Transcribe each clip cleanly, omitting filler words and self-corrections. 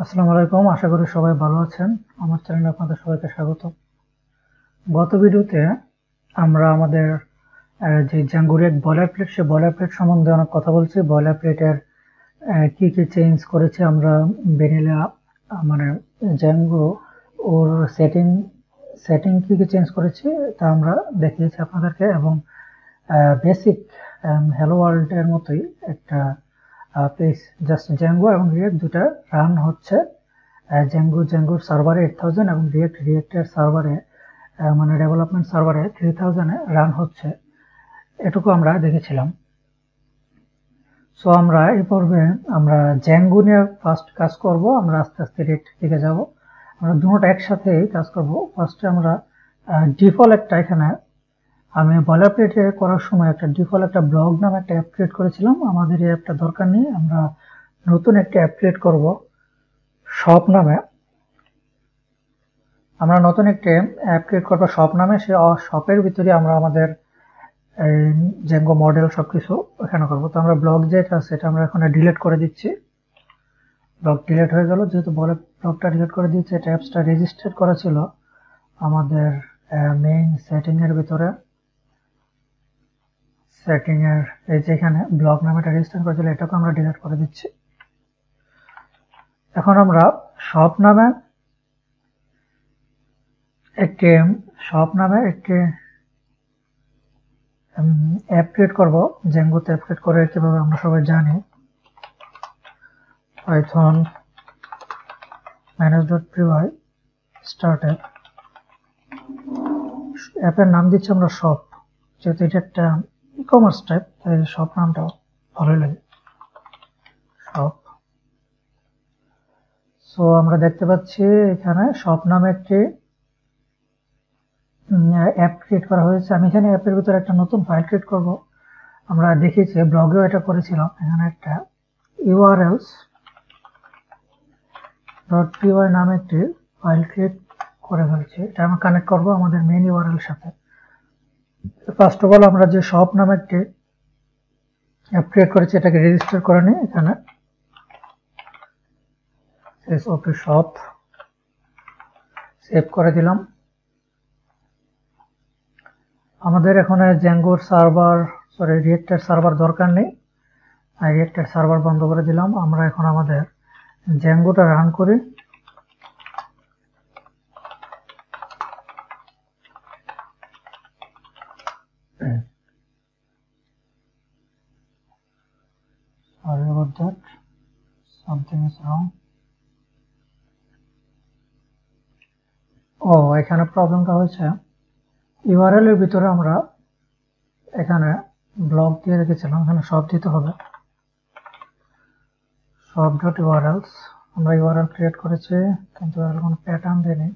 আসসালামু আলাইকুম, আশা করি সবাই ভালো আছেন। আমার চ্যানেলে আপনাদের সবাইকে স্বাগত। গত ভিডিওতে আমরা আমাদের যে জাঙ্গো রিয়েক্ট বয়লার প্লেট, সে বয়লার প্লেট সম্বন্ধে অনেক কথা বলছি। বয়লার প্লেটের কি কি চেঞ্জ করেছে আমরা ভ্যানিলা, মানে জাঙ্গো ওর সেটিং কি কি চেঞ্জ করেছি তা আমরা দেখিয়েছি আপনাদেরকে, এবং বেসিক হ্যালো ওয়ার্ল্ড এর মতোই একটা পেজ, জাস্ট জাঙ্গো এবং রিয়েক্ট দুটা রান হচ্ছে। জাঙ্গোর সার্ভারে 8000 এবং রিয়েক্টের সার্ভারে, মানে ডেভেলপমেন্ট সার্ভারে 3000 এ রান হচ্ছে, এটুকু আমরা দেখেছিলাম। সো আমরা এই পর্বে আমরা জাঙ্গো নিয়ে ফার্স্ট কাজ করব। আমরা আস্তে আস্তে রিয়েক্ট দিকে যাব। আমরা দুটোটা একসাথেই কাজ করব। ফার্স্টে আমরা ডিফল্ট একটা, এখানে আমি বয়লার প্লেটে করার সময় একটা ডিফল্ট একটা ব্লগ নামে একটা অ্যাপ ক্রিয়েট করেছিলাম। আমাদের এই অ্যাপটা দরকার নেই, আমরা নতুন একটা অ্যাপ ক্রিয়েট করব শপ নামে। আমরা নতুন একটা অ্যাপ ক্রিয়েট করবো শপ নামে। সেই শপের ভিতরে আমরা আমাদের জাঙ্গো মডেল সবকিছু এখানে করবো। তো আমরা ব্লগ যেটা আছে সেটা আমরা এখন ডিলিট করে দিচ্ছি। ব্লগ ডিলিট হয়ে গেল। যেহেতু ব্লগটা ডিলিট করে দিচ্ছি, এটা অ্যাপসটা রেজিস্টার করা ছিল আমাদের মেইন সেটিং এর ভিতরে। সেটিং এর এই যে এখানে ব্লগ নামেটা রেজিস্টার করেছিল, এটাকে আমরা ডিলিট করে দিচ্ছি। এখন আমরা শপ নামে একটি অ্যাপ ক্রিয়েট করবো। জাঙ্গোতে অ্যাপ ক্রিয়েট করে কিভাবে আমরা সবাই জানি। পাইথন manage.py start app, অ্যাপের নাম দিচ্ছি আমরা শপ। যেহেতু এটা একটা ই কমার্স টাইপ, তাই শপ নামটা ভালোই লাগে, শপ। সো আমরা দেখতে পাচ্ছি এখানে শপ নামে একটি অ্যাপ ক্রিয়েট করা হয়েছে। আমি এখানে অ্যাপের ভিতরে একটা নতুন ফাইল ক্রিয়েট করব। আমরা দেখেছি, ব্লগেও এটা করেছিলাম। এখানে একটা urls.py নামে একটি ফাইল ক্রিয়েট করে ফেলছি। এটা আমরা কানেক্ট করব আমাদের মেইন ইউআরএল সাথে। ফার্স্ট অফ অল আমরা যে শপ নামে একটি অ্যাপ ক্রিয়েট করেছি, এটাকে রেজিস্টার করে নিই। এখানে ওকে শপ সেভ করে দিলাম। আমাদের এখন জাঙ্গোর রিয়েক্টের সার্ভার দরকার নেই, রিয়েক্টের সার্ভার বন্ধ করে দিলাম। আমরা এখন আমাদের জাঙ্গোটা রান করি। Sorry about that, something is wrong. এখানে প্রবলেমটা হয়েছে, ইউআরএল এর ভিতরে আমরা এখানে ব্লক দিয়ে রেখেছিলাম, এখানে সব দিতে হবে। shop.urls আমরা ইউআরএল ক্রিয়েট করেছি, কিন্তু ইউআরএল কোনো প্যাটার্ন দেয়নি।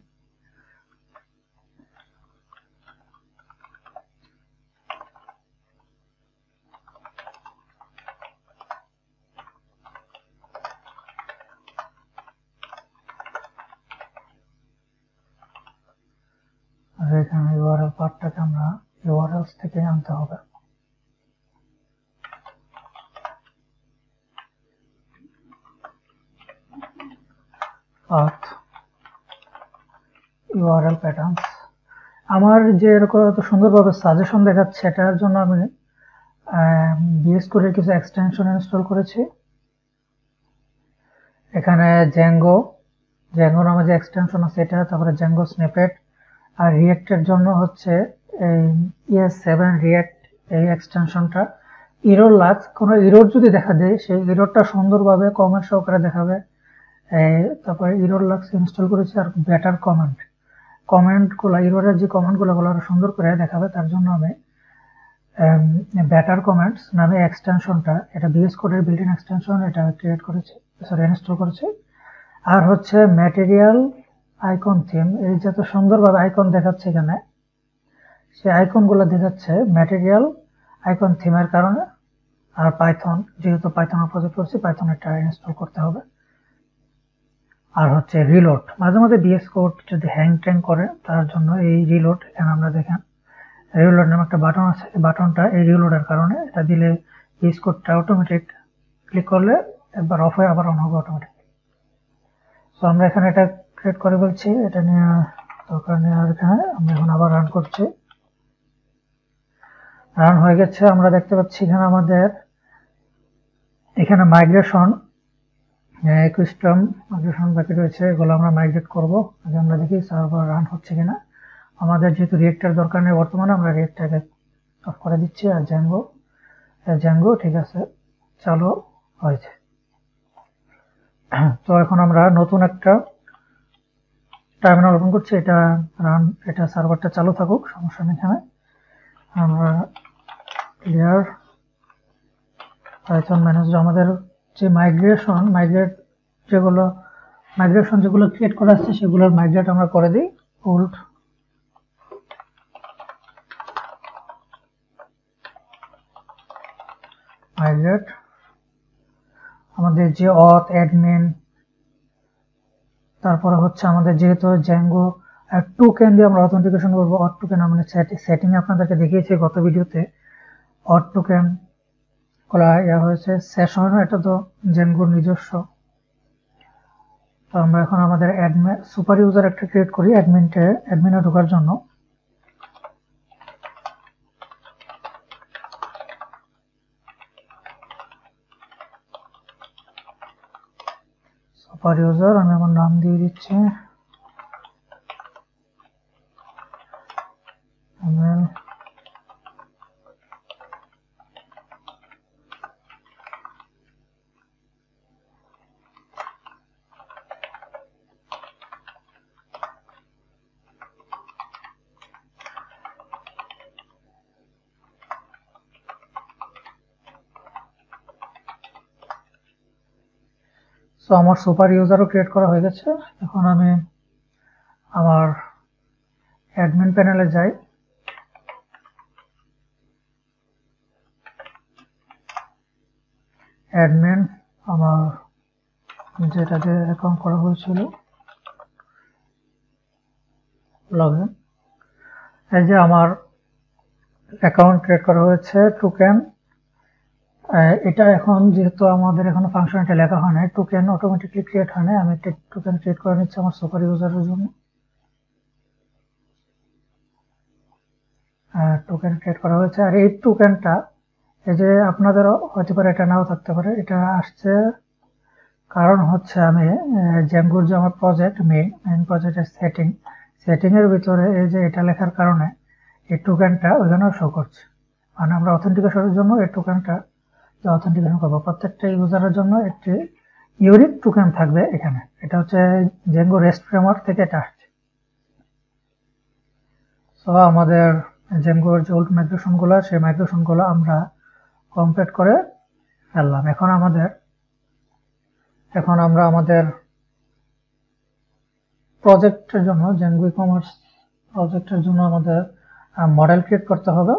আর এখানে ইউআরএল পার্টটাকে আমরা ইউআরএলস থেকে আনতে হবে। Path URL patterns. আমার যে এরকম এত সুন্দরভাবে সাজেশন দেখাচ্ছে, এটার জন্য আমি বিএস কোডের কিছু এক্সটেনশন ইনস্টল করেছি। এখানে জাঙ্গো নামে যে এক্সটেনশন আছে এটা, তারপরে জাঙ্গো স্নিপেট, আর রিয়েক্টের জন্য হচ্ছে এই ES7 রিয়েক্ট, এই এক্সটেনশনটা। ইরর লাক্স, কোনো ইরর যদি দেখা দেয়, সেই ইররটা সুন্দরভাবে কমেন্ট সহকারে দেখাবে। তারপরে ইরর লাক্স ইনস্টল করেছি। আর বেটার কমেন্টগুলো, ইররের যে কমেন্টগুলো আরো সুন্দর করে দেখাবে, তার জন্য আমি বেটার কমেন্টস নামে এক্সটেনশনটা, এটা বিএস কোডের বিল্ট ইন এক্সটেনশন, এটা ক্রিয়েট করেছি, ইনস্টল করেছি। আর হচ্ছে ম্যাটেরিয়াল আইকন থিম, এই যত সুন্দরভাবে আইকন দেখাচ্ছে এখানে, সেই আইকনগুলো দেখাচ্ছে ম্যাটেরিয়াল আইকন থিমের কারণে। আর পাইথন, যেহেতু পাইথন প্রজেক্ট করছি, পাইথন এটা ইনস্টল করতে হবে। আর হচ্ছে রিলোড, মাঝে মাঝে বিএস কোড যদি হ্যাং ট্যাং করে, তার জন্য এই রিলোড। এখানে আমরা দেখেন রিলোড নামে একটা বাটন আছে, বাটনটা এই রিলোডের কারণে। এটা দিলে বিএস কোডটা অটোমেটিক ক্লিক করলে একবার অফ হয়ে আবার অন হবে অটোমেটিক। তো আমরা এখানে এটা ক্রিয়েট করে বলছি, এটা নিয়ে দরকার নেই। আর এখানে আমরা এখন আবার রান করছি, রান হয়ে গেছে। আমরা দেখতে পাচ্ছি এখানে আমাদের এখানে মাইগ্রেশন ইকোসিস্টেম মাইগ্রেশন বাকি রয়েছে, এগুলো আমরা মাইগ্রেট করব। আগে আমরা দেখি সার্ভার রান হচ্ছে কিনা। আমাদের যেহেতু রিয়েক্টের দরকার নেই বর্তমানে, আমরা রিয়েক্টটাকে অফ করে দিচ্ছি। আর জ্যাঙ্গো ঠিক আছে, চালু হয়েছে। তো এখন আমরা নতুন একটা টার্মিনাল ওপেন করছি, এটা রান, এটা সার্ভারটা চালু থাকুক, সমস্যা নেই। এখানে আমরা ক্লিয়ার পাইথন ম্যানেজার, আমাদের যে মাইগ্রেশন যেগুলো ক্রিয়েট করা আছে সেগুলোর মাইগ্রেট আমরা করে দিই। ওল্ড মাইগ্রেট, আমাদের যে অথ অ্যাডমিন, তারপরে হচ্ছে আমাদের যেহেতু জ্যাঙ্গো টোকেন দিয়ে আমরা অথেন্টিকেশন করবো। অথ টোকেন আমরা সেটিং এ আপনাদেরকে দেখিয়েছি গত ভিডিওতে। অথ টোকেন করা হয়েছে সেশন, এটা তো জ্যাঙ্গোর নিজস্ব। তো আমরা এখন আমাদের অ্যাডমিন সুপার ইউজার একটা ক্রিয়েট করি অ্যাডমিনে ঢোকার জন্য। সুপার ইউজার আমি আমার নাম দিয়ে দিচ্ছি, তো আমার সুপার ইউজারও ক্রিয়েট করা হয়ে গেছে। এখন আমি আমার অ্যাডমিন প্যানেলে যাই। অ্যাডমিন আমার যেটা দিয়ে অ্যাকাউন্ট করা হয়েছিল, লগইন, এই যে আমার অ্যাকাউন্ট ক্রিয়েট করা হয়েছে। টোকেন, এটা এখন যেহেতু আমাদের এখনো ফাংশনটা লেখা হয় না, টোকেন অটোমেটিকলি ক্রিয়েট হয় না, আমি একটা টোকেন ক্রিয়েট করে নিচ্ছি আমার সুপার ইউজারের জন্য। টোকেন ক্রিয়েট করা হয়েছে। আর এই টোকেনটা, এই যে আপনাদেরও হতে পারে এটা নাও থাকতে পারে, এটা আসছে কারণ হচ্ছে আমি জ্যাঙ্গোর যে আমার প্রজেক্ট মেইন প্রজেক্টের সেটিং এর ভিতরে এই যে এটা লেখার কারণে এই টোকেনটা ওইখানে শো করছে। মানে আমরা অথেন্টিকেশনের জন্য এই টোকেনটা অথেন্টিকেশন করবো, প্রত্যেকটা ইউজারের জন্য একটি ইউনিক টোকেন থাকবে এখানে। এটা হচ্ছে জ্যাঙ্গো রেস্ট ফ্রেমওয়ার্ক থেকে এটা আসছে। তো আমাদের জ্যাঙ্গোর যে ওল্ড মাইগ্রেশন গুলো, সেই মাইগ্রেশন গুলো আমরা কমপ্লিট করে ফেললাম। এখন আমরা আমাদের প্রজেক্টের জন্য, জ্যাঙ্গো ই-কমার্স প্রজেক্টের জন্য আমাদের মডেল ক্রিয়েট করতে হবে।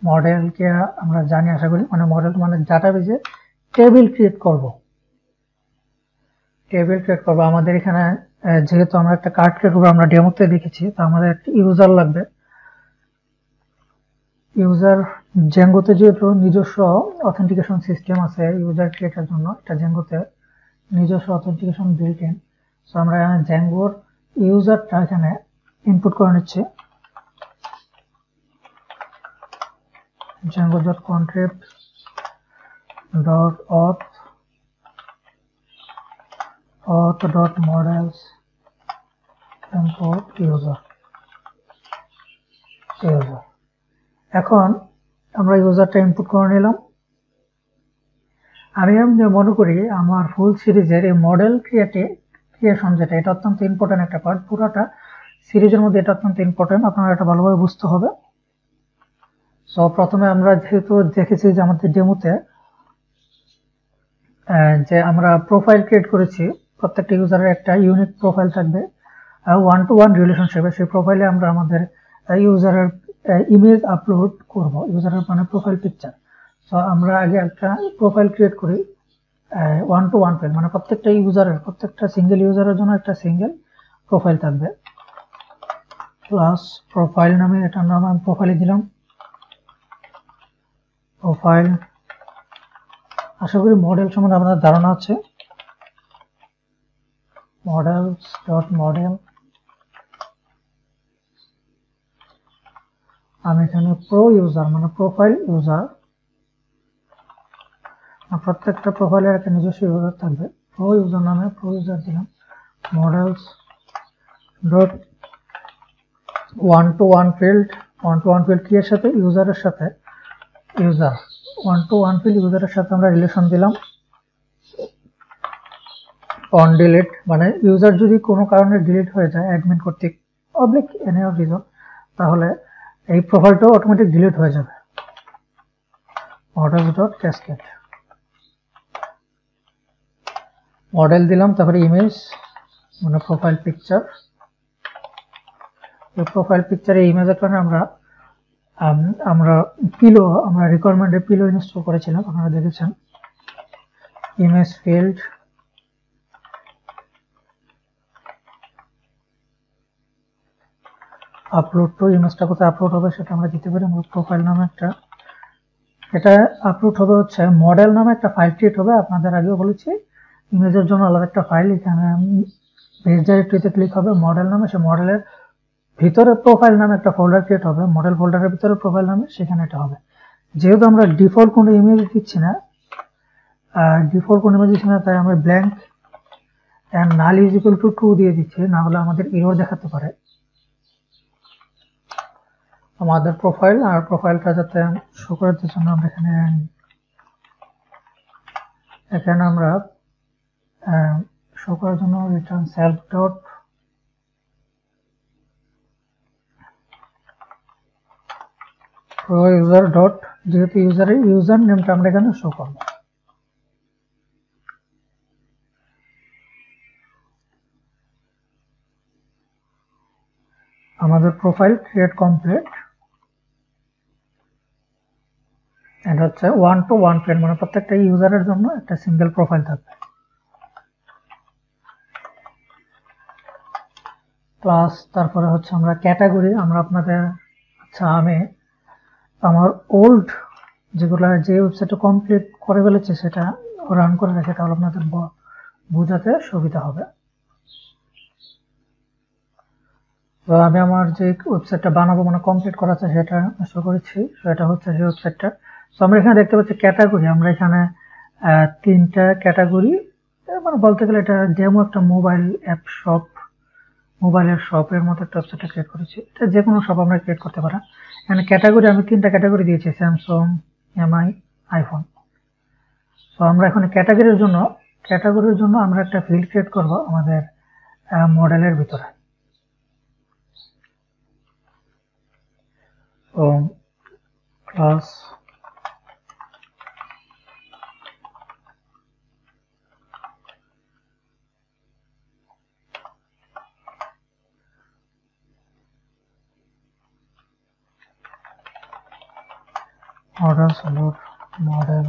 মডেলকে আমরা জানি আশা করি, মডেল মানে ডাটাবেজে টেবিল ক্রিয়েট করব। আমাদের এখানে যেহেতু আমরা একটা কার্ড ক্রিয়েট করবো, আমরা ডেমোতে দেখেছি, তো আমাদের একটা ইউজার লাগবে। ইউজার জ্যাঙ্গোতে যেহেতু নিজস্ব অথেন্টিকেশন সিস্টেম আছে ইউজার ক্রিয়েটের জন্য, এটা জ্যাঙ্গোতে নিজস্ব অথেন্টিকেশন বিল্ট ইন। সো আমরা জ্যাঙ্গোর ইউজারটা এখানে ইনপুট করে নিচ্ছি। django.contrib.auth.models import user। এখন আমরা ইউজারটা ইনপুট করে নিলাম। আমি মনে করি আমার ফুল সিরিজের এই মডেল ক্রিয়েশন যেটা, এটা অত্যন্ত ইম্পর্টেন্ট একটা পার্ট। পুরোটা সিরিজের মধ্যে এটা অত্যন্ত ইম্পর্টেন্ট, আপনারা এটা ভালোভাবে বুঝতে হবে। সো প্রথমে আমরা যেহেতু দেখেছি যে আমাদের ডেমোতে যে আমরা প্রোফাইল ক্রিয়েট করেছি, প্রত্যেকটা ইউজারের একটা ইউনিক প্রোফাইল থাকবে ওয়ান টু ওয়ান রিলেশনশিপে। সেই প্রোফাইলে আমরা আমাদের ইউজারের ইমেজ আপলোড করব, ইউজারের মানে প্রোফাইল পিকচার। সো আমরা আগে একটা প্রোফাইল ক্রিয়েট করি ওয়ান টু ওয়ান ফাইল, মানে প্রত্যেকটা সিঙ্গেল ইউজারের জন্য একটা সিঙ্গেল প্রোফাইল থাকবে। প্লাস প্রোফাইল নামে এটার নাম আমি প্রোফাইলে দিলাম, প্রোফাইল। আশা করি মডেল সম্বন্ধে আপনাদের ধারণা আছে। models dot model, আমি এখানে প্রো ইউজার মানে প্রোফাইল ইউজার, প্রত্যেকটা প্রোফাইলের একটা নিজস্ব ইউজার থাকবে, প্রো ইউজার নামে প্রো ইউজার দিলাম। Models dot one two one field কি এর সাথে, ইউজারের সাথে, user one two one field ইউজারের সাথে আমরা রিলেশন দিলাম অন ডিলিট, মানে ইউজার যদি কোনো কারণে ডিলিট হয়ে যায় অ্যাডমিন কর্তৃক পাবলিক এনি অফ রিজন, তাহলে এই প্রোফাইলটাও অটোমেটিক ডিলিট হয়ে যাবে। মডেলস ডট ক্যাসকেড, মডেল দিলাম, তারপরে ইমেজ মানে প্রোফাইল পিকচার, এই প্রোফাইল পিকচারে ইমেজের কারণে আমরা পিলো, আমরা রিকোয়ারমেন্টে পিলো ইনস্টল করেছিলাম, আপনারা দেখেছেন। ইমেজ ফিল্ড, আপলোড টু, ইমেজটা কোথায় আপলোড হবে সেটা আমরা দিতে পারি। আমরা প্রোফাইল নামে একটা, এটা আপলোড হবে হচ্ছে মডেল নামে একটা ফাইল ক্রিয়েট হবে, আপনাদের আগেও বলেছি ইমেজের জন্য আলাদা একটা ফাইল, এখানে পেজ ডাইরেক্টরিতে ক্লিক হবে মডেল নামে, সে মডেলের ভিতরে প্রোফাইল নামে একটা ফোল্ডার ক্রিয়েট হবে, মডেল ফোল্ডারের ভিতরে প্রোফাইল নামে, সেখানে এটা হবে। যেহেতু আমরা ডিফল্ট কোনো ইমেজ দিচ্ছি না, তাই আমরা blank and null is equal to 2 দিয়ে দিচ্ছি, না হলে আমাদের এরর দেখাতে পারে। আমাদের প্রোফাইল আর প্রোফাইলটা যাতে শো করার জন্য আমরা এখানে আমরা শো করার জন্য return self dot pro user dot, যেহেতু ইউজারের ইউজার নেমটা আমরা এখানে শো করব। আমাদের প্রোফাইল ক্রিয়েট কমপ্লিট। এটা হচ্ছে ওয়ান টু ওয়ান ফ্রেন্ড, মানে প্রত্যেকটা ইউজারের জন্য একটা সিঙ্গেল প্রোফাইল থাকবে। প্লাস তারপরে হচ্ছে আমরা ক্যাটাগরি, আমরা আপনাদের, আচ্ছা আমি আমার ওল্ড যেগুলো যে ওয়েবসাইটে কমপ্লিট করে ফেলেছে সেটা রান করে রেখে, তাহলে আপনাদের বোঝাতে সুবিধা হবে। তো আমি আমার যে ওয়েবসাইটটা বানাবো মানে কমপ্লিট করা আছে সেটা শুরু করেছি, সেটা হচ্ছে সেই ওয়েবসাইটটা। তো আমরা এখানে দেখতে পাচ্ছি ক্যাটাগরি, আমরা এখানে 3টা ক্যাটাগরি, মানে বলতে গেলে এটা ডেমো একটা মোবাইল অ্যাপ শপ, মোবাইলের শপের মতো একটা ওয়েবসাইট ক্রিয়েট করেছি। এটা যে কোনো শপ আমরা ক্রিয়েট করতে পারি। এখানে ক্যাটাগরি আমি 3টা ক্যাটাগরি দিয়েছি, স্যামসাং, এমআই, আইফোন। তো আমরা এখন ক্যাটাগরির জন্য আমরা একটা ফিল্ড ক্রিয়েট করব আমাদের মডেলের ভিতরে। তো ক্লাস মডেল,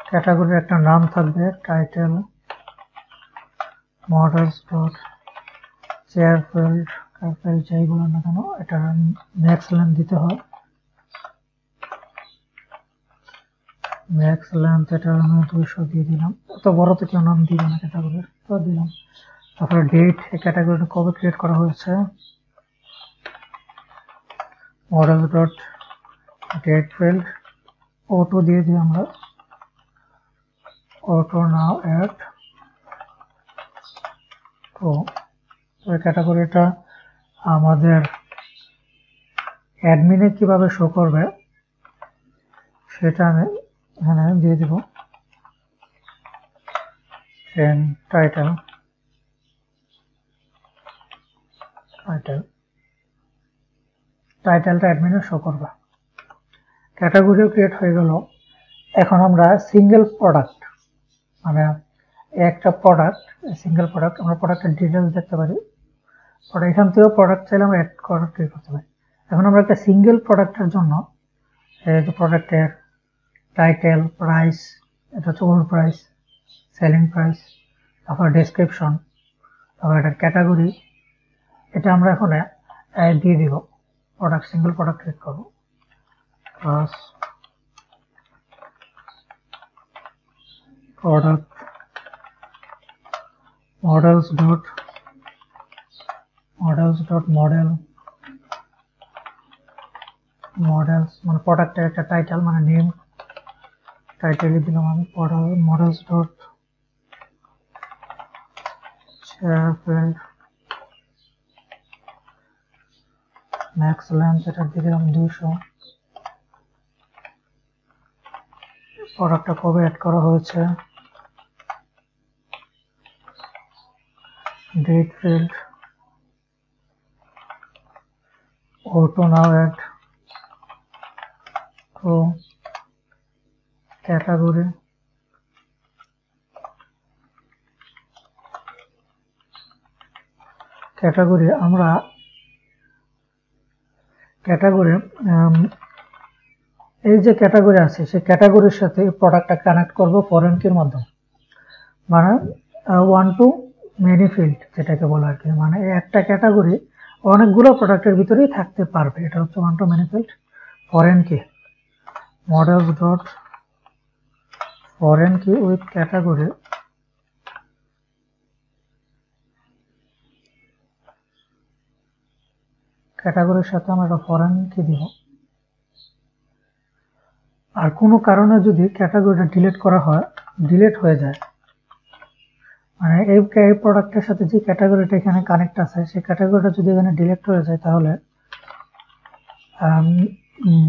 ক্যাটাগরির একটা নাম থাকবে title, models dot char field, যাই বলেন না কেন এটা ম্যাক্স লেন্থ দিতে হয়, ম্যাক্স লেন্থ এটা আমি 200 দিয়ে দিলাম, এত বড় তো কেউ নাম দিবে না ক্যাটাগরির, তো দিলাম। তারপরে ডেট, এই ক্যাটাগরিটা কবে ক্রিয়েট করা হয়েছে, model dot date field, auto দিয়ে দিই আমরা, অটো নাও অ্যাড তো এই ক্যাটাগরিটা আমাদের অ্যাডমিনে কিভাবে শো করবে সেটা আমি এখানে দিয়ে দিব। টাইটেল টাইটেলটা অ্যাডমিনে শো করবে। ক্যাটাগরিও ক্রিয়েট হয়ে গেল। এখন আমরা সিঙ্গেল প্রোডাক্ট, মানে একটা প্রোডাক্ট, সিঙ্গেল প্রোডাক্ট, আমরা প্রোডাক্টের ডিটেলস দেখতে পারি, এখান থেকেও প্রোডাক্ট চাইলে আমরা অ্যাড করতে পারি। এখন আমরা একটা সিঙ্গেল প্রোডাক্টের জন্য প্রোডাক্টের টাইটেল, প্রাইস, এটা হচ্ছে ওল্ড প্রাইস, সেলিং প্রাইস, তারপর ডেসক্রিপশন, তারপর এটার ক্যাটাগরি, এটা আমরা এখন দিয়ে দিব। প্রোডাক্ট, সিঙ্গেল প্রোডাক্ট ক্লিক করব, plus product models dot model models মানে প্রোডাক্টের একটা টাইটেল মানে নেম টাইটেলই দিলাম আমি models dot share field max length এটা দিয়ে দিলাম 200 প্রোডাক্টটা কবে অ্যাড করা হয়েছে date field auto now add to category আমরা ক্যাটাগরি এই যে ক্যাটাগরি আছে সেই ক্যাটাগরির সাথে প্রোডাক্টটা কানেক্ট করব ফরেন কির মাধ্যমে মানে ওয়ান টু মেনি ফিল্ড যেটাকে বলা আর কি মানে একটা ক্যাটাগরি অনেকগুলো প্রোডাক্টের ভিতরেই থাকতে পারবে এটা হচ্ছে one to many field foreign key models dot foreign key with category ক্যাটাগরির সাথে আমরা ফরেন কি দিব আর কোনো কারণে যদি ক্যাটাগরিটা ডিলিট করা হয় ডিলিট হয়ে যায় মানে এই প্রোডাক্টের সাথে যে ক্যাটাগরিটা এখানে কানেক্ট আছে সেই ক্যাটাগরিটা যদি এখানে ডিলিট হয়ে যায় তাহলে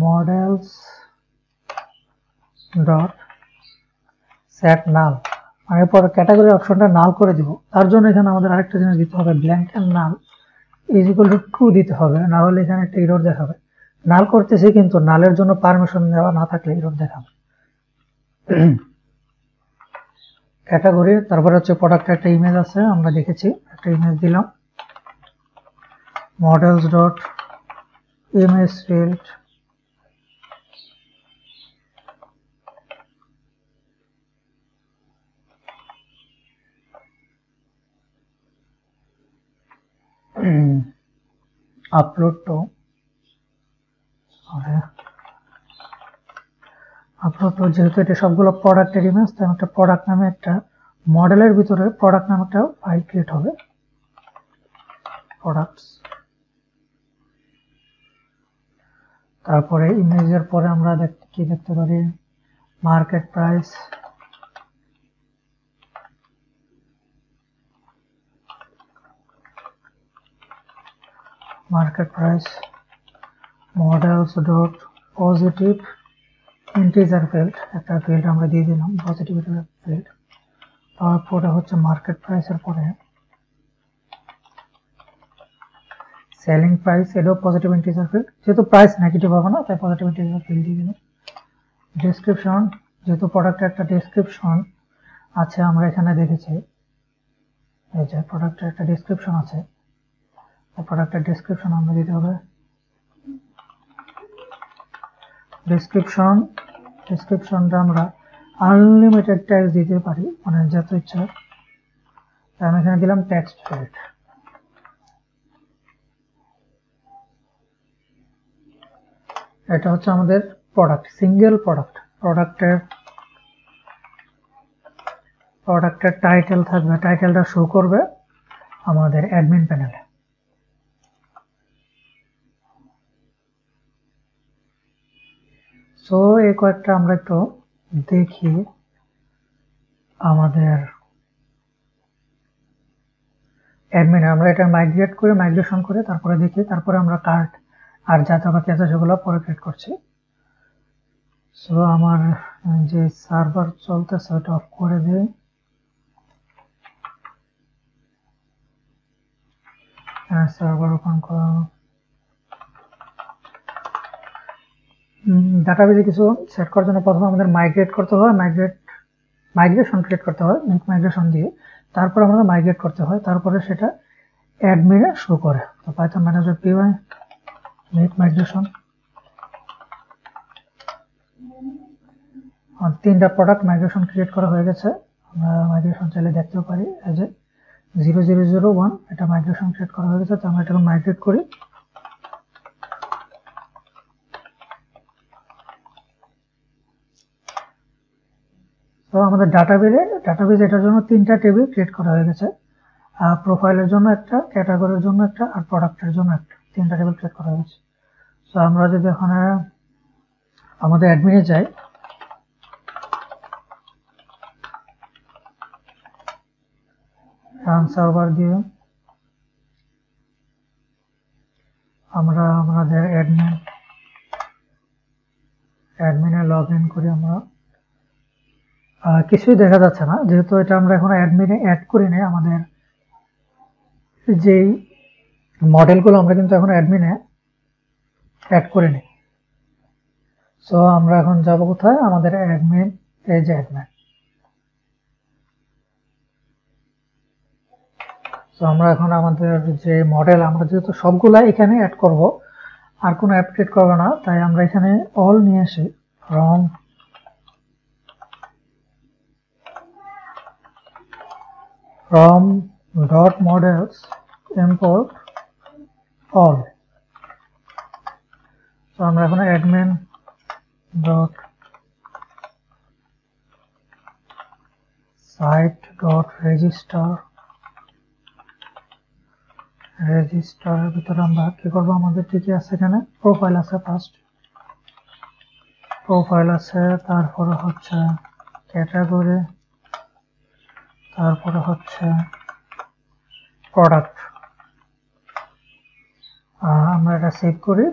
models dot set null মানে পরে ক্যাটাগরি অপশনটা নাল করে দিব তার জন্য এখানে আমাদের আরেকটা জিনিস দিতে হবে blank and null is equal to true দিতে হবে না হলে এখানে একটা এরর দেখাবে নাল করতেছি কিন্তু নালের জন্য পারমিশন দেওয়া না থাকলে এরর দেখাবে ক্যাটাগরি তারপর হচ্ছে প্রোডাক্টের একটা ইমেজ আছে আমরা দেখেছি একটা ইমেজ দিলাম models dot image field upload to যেহেতু এটা সবগুলো প্রোডাক্টের ইমেজ তাই একটা প্রোডাক্ট নামে একটা মডেলের ভিতরে প্রোডাক্ট নামে একটা ফাইল ক্রিয়েট হবে প্রোডাক্টস তারপরে ইমেজের পরে আমরা কি দেখতে পারি market price models dot positive integer field একটা ফিল্ড আমরা দিয়ে দিলাম পজিটিভ ফিল্ড তারপরে হচ্ছে মার্কেট প্রাইসের পরে সেলিং প্রাইস এটাও পজিটিভ ইন্টিজার ফিল্ড যেহেতু প্রাইস নেগেটিভ হবে না তাই পজিটিভ ইন্টিজার ফিল্ড দিয়ে দিলাম ডেসক্রিপশন যেহেতু প্রোডাক্টের একটা ডেসক্রিপশন আছে আমরা এখানে দেখেছি এই যে প্রোডাক্টের একটা ডেসক্রিপশন আছে প্রোডাক্টের ডেসক্রিপশন আমরা দিতে হবে ডেসক্রিপশনটা আমরা আনলিমিটেড টেক্সট দিতে পারি মানে যত ইচ্ছা আমি এখানে দিলাম টেক্সট ফিল্ড এটা হচ্ছে আমাদের প্রোডাক্ট সিঙ্গেল প্রোডাক্টের টাইটেল থাকবে টাইটেলটা শো করবে আমাদের অ্যাডমিন প্যানেলে সো এই কয়েকটা আমরা একটু দেখি আমাদের অ্যাডমিনে আমরা এটা মাইগ্রেশন করে তারপরে দেখি তারপরে আমরা কার্ড আর যা যা বাকি আছে সেগুলো পরে ক্রিয়েট করছি সো আমার যে সার্ভার চলতেছে ওটা অফ করে দিই সার্ভার ওপেন করা ডাটাবেজে কিছু সেট করার জন্য প্রথমে আমাদের মাইগ্রেট করতে হয় মাইগ্রেশন ক্রিয়েট করতে হয় মাইগ্রেশন দিয়ে তারপর আমাদের মাইগ্রেট করতে হয় তারপরে সেটা অ্যাডমিনে শো করে তো python manager PY make migration আর তিনটা প্রোডাক্ট মাইগ্রেশন ক্রিয়েট করা হয়ে গেছে আমরা মাইগ্রেশন চাইলে দেখতেও পারি এই যে 0001 এটা মাইগ্রেশন ক্রিয়েট করা হয়ে গেছে তো আমরা এটাকে মাইগ্রেট করি তো আমাদের ডাটাবেজ এটার জন্য তিনটা টেবিল ক্রিয়েট করা হয়ে গেছে প্রোফাইলের জন্য একটা, ক্যাটাগরির জন্য একটা, আর প্রোডাক্টের জন্য একটা, তিনটা টেবিল ক্রিয়েট করা হয়েছে। তো আমরা যদি এখানে আমাদের অ্যাডমিনে যাই, রান সার্ভার দিয়ে আমরা আমাদের অ্যাডমিনে লগ ইন করি। আমরা কিছুই দেখা যাচ্ছে না, যেহেতু এটা আমরা এখন অ্যাডমিনে অ্যাড করি নাই। আমাদের যেই মডেলগুলো আমরা কিন্তু এখন অ্যাডমিনে অ্যাড করে নিই। সো আমরা এখন যাব কোথায়, আমাদের অ্যাডমিন পেজে। অ্যাডমিন, তো আমরা এখন আমাদের যে মডেল, আমরা যেহেতু সবগুলা এখানে অ্যাড করব, আর কোনো অ্যাড ক্রিয়েট করব না, তাই আমরা এখানে অল নিয়ে আসি। from dot models import all. তো আমরা এখন admin dot site dot register এর ভিতরে আমরা কি করবো, আমাদের ঠিকই আছে, এখানে প্রোফাইল আছে, ফার্স্ট প্রোফাইল আছে, তারপরে হচ্ছে ক্যাটাগরি, তারপরে হচ্ছে প্রোডাক্ট। আমরা এটা সেভ করি,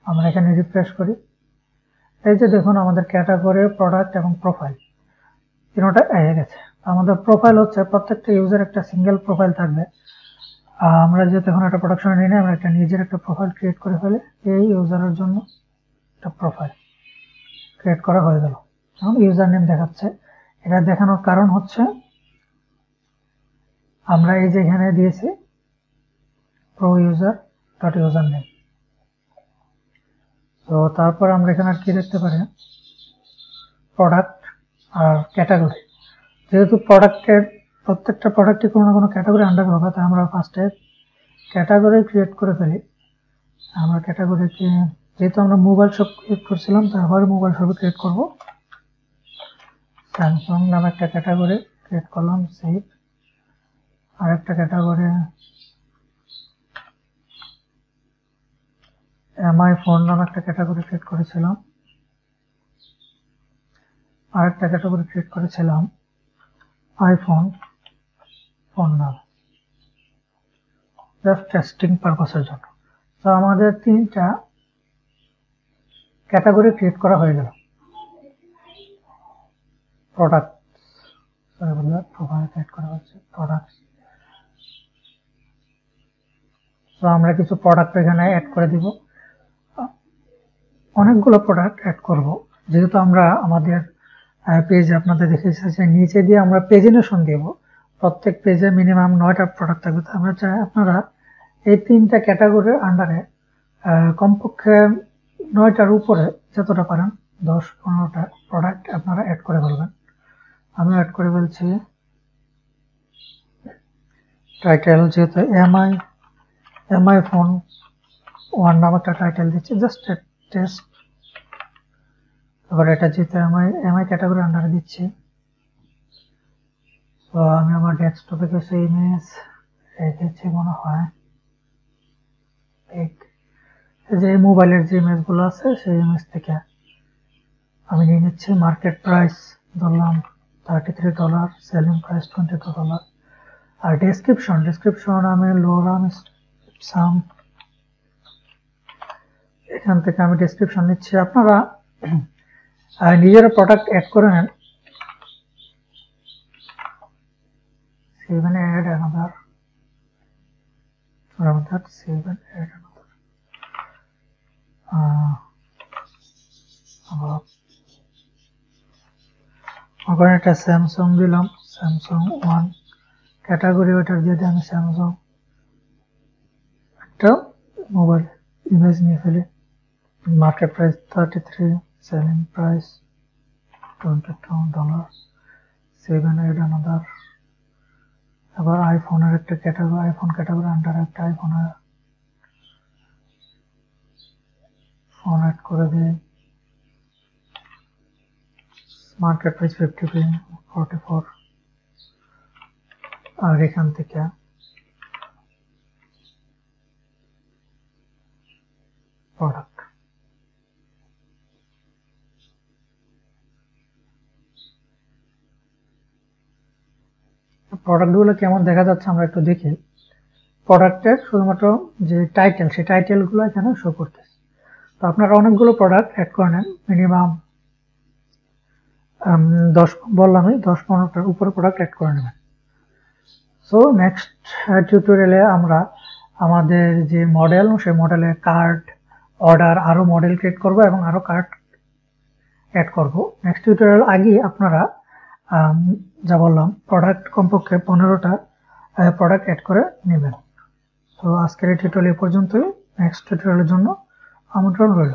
আমরা এখানে রিফ্রেশ করি। এই যে দেখুন, আমাদের ক্যাটাগরি, প্রোডাক্ট এবং প্রোফাইল তিনটা এসে গেছে। আমাদের প্রোফাইল হচ্ছে প্রত্যেকটা ইউজার একটা সিঙ্গেল প্রোফাইল থাকবে। আমরা যেহেতু এখন একটা প্রোডাকশনে নিয়ে আমরা একটা নিজের একটা প্রোফাইল ক্রিয়েট করে ফেলি। এই ইউজারের জন্য একটা প্রোফাইল ক্রিয়েট করা হয়ে গেল। এখন ইউজার নেম দেখাচ্ছে। এটা দেখানোর কারণ হচ্ছে আমরা এই যে এখানে দিয়েছি pro user dot user name. তো তারপর আমরা এখানে আর কি দেখতে পারি, প্রোডাক্ট আর ক্যাটাগরি। যেহেতু প্রোডাক্টের প্রত্যেকটা প্রোডাক্টই কোনো না কোনো ক্যাটাগরি আন্ডার হবে, তাই আমরা ফার্স্টে ক্যাটাগরি ক্রিয়েট করে ফেলি। আমরা ক্যাটাগরিকে, যেহেতু আমরা মোবাইল শপ ক্রিয়েট করছিলাম, তারপরে মোবাইল শপ ক্রিয়েট করব। স্যামসাং নামে একটা ক্যাটাগরি ক্রিয়েট করলাম, সেভ। আর একটা ক্যাটাগরি এমআই ফোন নামে একটা ক্যাটাগরি ক্রিয়েট করেছিলাম। আর একটা ক্যাটাগরি ক্রিয়েট করেছিলাম আইফোন ফোন নাম, জাস্ট টেস্টিং পারপাসের জন্য। তো আমাদের তিনটা ক্যাটাগরি ক্রিয়েট করা হয়ে গেল। প্রোডাক্ট, প্রোফাইল ক্রিয়েট করা হচ্ছে প্রোডাক্ট। তো আমরা কিছু প্রোডাক্ট এখানে অ্যাড করে দিব, অনেকগুলো প্রোডাক্ট অ্যাড করব। যেহেতু আমরা আমাদের পেজে আপনাদের দেখেছি যে নিচে দিয়ে আমরা পেজিনেশন দেব, প্রত্যেক পেজে মিনিমাম 9টা প্রোডাক্ট থাকবে। তো আমরা চাই আপনারা এই তিনটা ক্যাটাগরির আন্ডারে কমপক্ষে 9টার উপরে যতটা পারেন 10-15টা প্রোডাক্ট আপনারা অ্যাড করে ফেলবেন। আমি অ্যাড করে ফেলছি টাইটেল, যেহেতু এমআই ফোন ওয়ান নামে একটা টাইটেল দিচ্ছি, জাস্ট টেস্ট। এবার এটা যেহেতু এমআই ক্যাটাগরি আন্ডারে দিচ্ছি, তো আমি আমার ডেস্কটপে কিছু ইমেজ রেখেছি মনে হয়। যে মোবাইলের যে ইমেজগুলো আছে সেই ইমেজ থেকে আমি নিয়ে নিচ্ছি। মার্কেট প্রাইস ধরলাম $33, সেলিং প্রাইস $22। আর ডেসক্রিপশন আমি লোরাম সাম, এখান থেকে আমি ডেসক্রিপশন নিচ্ছি। আপনারা নিজেরা প্রোডাক্ট অ্যাড করে নেন। Save and add another. From that, save and add another. ওখানে একটা স্যামসাং দিলাম, স্যামসাং ওয়ান ক্যাটাগরি, ওটার দিয়ে আমি স্যামসাং একটা মোবাইল ইমেজ নিয়ে ফেলি। Market price 33, selling price $22, save and add another. আবার আইফোনের একটা ক্যাটাগরি, আইফোন ক্যাটাগরি আন্ডার একটা আইফোনের ফোন অ্যাড করে দিই। মার্কেট প্রাইস 44, আর এখান থেকে প্রোডাক্ট। প্রোডাক্টগুলো কেমন দেখা যাচ্ছে আমরা একটু দেখি। প্রোডাক্টের শুধুমাত্র যে টাইটেল, সেই টাইটেলগুলো এখানে শো করতেছে। তো আপনারা অনেকগুলো প্রোডাক্ট অ্যাড করে নেন, মিনিমাম 10 বললামই, 10-15টার উপরে প্রোডাক্ট অ্যাড করে নেবেন। সো নেক্সট টিউটোরিয়ালে আমরা আমাদের যে মডেল, সেই মডেলে কার্ড, অর্ডার, আরো মডেল ক্রিয়েট করব এবং আরো কার্ড অ্যাড করব। নেক্সট টিউটোরিয়াল আগে আপনারা যা বললাম প্রোডাক্ট কমপক্ষে 15টা প্রোডাক্ট অ্যাড করে নেবেন। তো আজকের এই টিউটোরিয়াল এ পর্যন্তই। নেক্সট টিউটোরিয়ালের জন্য আমন্ত্রণ রইল।